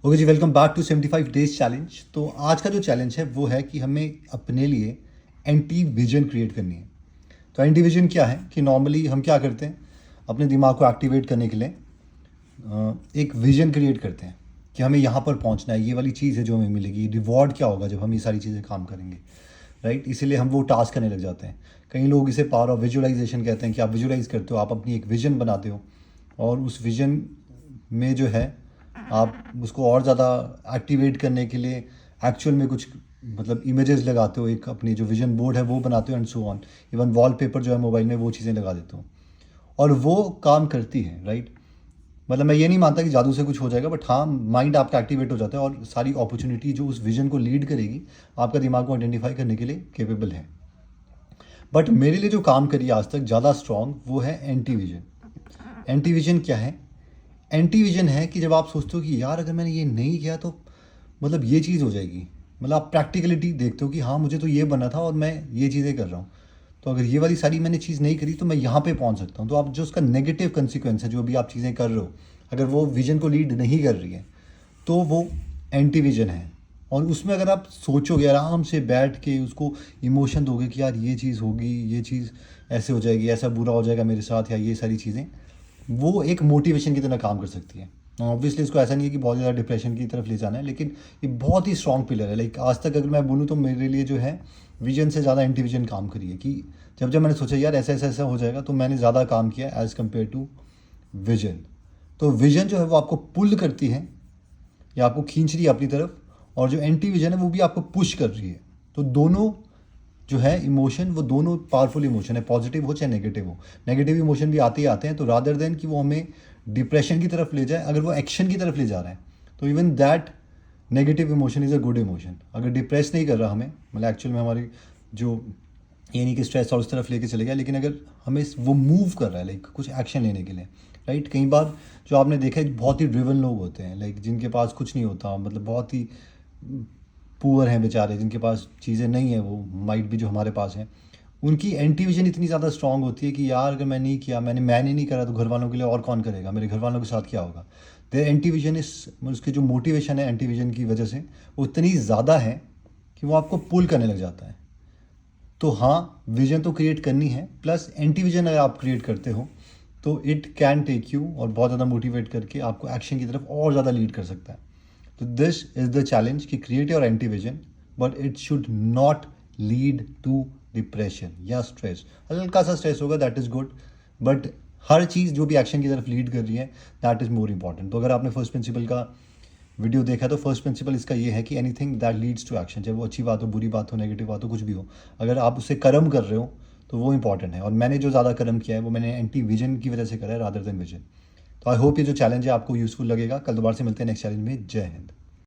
Okay जी, welcome back to 75 days challenge. तो आज का जो चैलेंज है वो है कि हमें अपने लिए एंटी विजन क्रिएट करनी है। तो एंटी विजन क्या है कि नॉर्मली हम क्या करते हैं, अपने दिमाग को एक्टिवेट करने के लिए एक विजन क्रिएट करते हैं कि हमें यहाँ पर पहुँचना है, ये वाली चीज़ है जो हमें मिलेगी, रिवॉर्ड क्या होगा जब हम ये सारी चीज़ें काम करेंगे, राइट। इसीलिए हम वो टास्क करने लग जाते हैं। कई लोग इसे पावर ऑफ विजुअलाइजेशन कहते हैं कि आप विजुअलाइज करते हो, आप अपनी एक विजन बनाते हो और उस विजन में जो है आप उसको और ज़्यादा एक्टिवेट करने के लिए एक्चुअल में कुछ मतलब इमेजेस लगाते हो, एक अपनी जो विजन बोर्ड है वो बनाते हो and so on. Even wallpaper जो है मोबाइल में वो चीज़ें लगा देते हो और वो काम करती है, राइट। मतलब मैं ये नहीं मानता कि जादू से कुछ हो जाएगा, बट हाँ, माइंड आपका एक्टिवेट हो जाता है और सारी अपॉर्चुनिटी जो उस विजन को लीड करेगी आपका दिमाग को आइडेंटिफाई करने के लिए केपेबल है। बट मेरे लिए जो काम करी आज तक ज़्यादा स्ट्रॉन्ग वो है एंटी विजन। एंटी विजन क्या है? एंटी विजन है कि जब आप सोचते हो कि यार अगर मैंने ये नहीं किया तो मतलब ये चीज़ हो जाएगी, मतलब आप प्रैक्टिकलिटी देखते हो कि हाँ मुझे तो ये बनना था और मैं ये चीज़ें कर रहा हूँ, तो अगर ये वाली सारी मैंने चीज़ नहीं करी तो मैं यहाँ पे पहुँच सकता हूँ। तो आप जो उसका नेगेटिव कंसिक्वेंस है, जो भी आप चीज़ें कर रहे हो, अगर वो विजन को लीड नहीं कर रही है तो वो एंटी विजन है। और उसमें अगर आप सोचोगे आराम से बैठ के, उसको इमोशन दोगे कि यार ये चीज़ होगी, ये चीज़ ऐसे हो जाएगी, ऐसा बुरा हो जाएगा मेरे साथ, या ये सारी चीज़ें, वो एक मोटिवेशन की तरह काम कर सकती है। ऑब्वियसली इसको ऐसा नहीं है कि बहुत ज़्यादा डिप्रेशन की तरफ ले जाना है, लेकिन ये बहुत ही स्ट्रॉन्ग पिलर है। लाइक आज तक अगर मैं बोलूँ तो मेरे लिए जो है विजन से ज़्यादा एंटी विजन काम करी है। कि जब जब मैंने सोचा यार ऐसा ऐसा ऐसा हो जाएगा तो मैंने ज़्यादा काम किया एज़ कम्पेयर टू विजन। तो विजन जो है वो आपको पुल करती है या आपको खींच रही है अपनी तरफ, और जो एंटी विजन है वो भी आपको पुश कर रही है। तो दोनों जो है इमोशन, वो दोनों पावरफुल इमोशन है, पॉजिटिव हो चाहे नेगेटिव हो। नेगेटिव इमोशन भी आते ही आते हैं, तो रादर देन कि वो हमें डिप्रेशन की तरफ ले जाए, अगर वो एक्शन की तरफ ले जा रहा है तो even that negative emotion is a good emotion. अगर डिप्रेस नहीं कर रहा हमें, मतलब एक्चुअल में हमारी जो, ये नहीं कि स्ट्रेस और उस तरफ लेके चले गया, लेकिन अगर हमें वो मूव कर रहा है लाइक कुछ एक्शन लेने के लिए, राइट। कई बार जो आपने देखा है बहुत ही ड्रिवन लोग होते हैं, लाइक जिनके पास कुछ नहीं होता, मतलब बहुत ही पुअर हैं बेचारे, जिनके पास चीज़ें नहीं है, वो माइट भी जो हमारे पास हैं, उनकी एंटी विजन इतनी ज़्यादा स्ट्रांग होती है कि यार अगर मैं नहीं किया, मैंने नहीं करा तो घर वालों के लिए और कौन करेगा, मेरे घर वालों के साथ क्या होगा। देयर एंटी विजन इस, उसकी जो मोटिवेशन है एंटी विजन की वजह से वो इतनी ज़्यादा है कि वो आपको पुल करने लग जाता है। तो हाँ, विजन तो क्रिएट करनी है, प्लस एंटी विजन अगर आप क्रिएट करते हो तो इट कैन टेक यू और बहुत ज़्यादा मोटिवेट करके आपको एक्शन की तरफ और ज़्यादा लीड कर सकता है। तो दिस इज द चैलेंज कि create your anti vision, but it should not lead to depression या स्ट्रेस। हल्का सा स्ट्रेस होगा, दैट इज़ गुड, बट हर चीज़ जो भी एक्शन की तरफ लीड कर रही है दैट इज़ मोर इंपॉर्टेंट। तो अगर आपने फर्स्ट प्रिंसिपल का वीडियो देखा तो फर्स्ट प्रिंसिपल इसका ये है कि anything that leads to action, चाहे वो अच्छी बात हो, बुरी बात हो, नेगेटिव बात हो, कुछ भी हो, अगर आप उससे कर्म कर रहे हो तो वो इंपॉर्टेंट है। और मैंने जो ज़्यादा कर्म किया है वो मैंने एंटी विजन की वजह से करा है रादर देन विजन। तो आई होप ये जो चैलेंज है आपको यूजफुल लगेगा। कल दोबारा से मिलते हैं नेक्स्ट चैलेंज में। जय हिंद।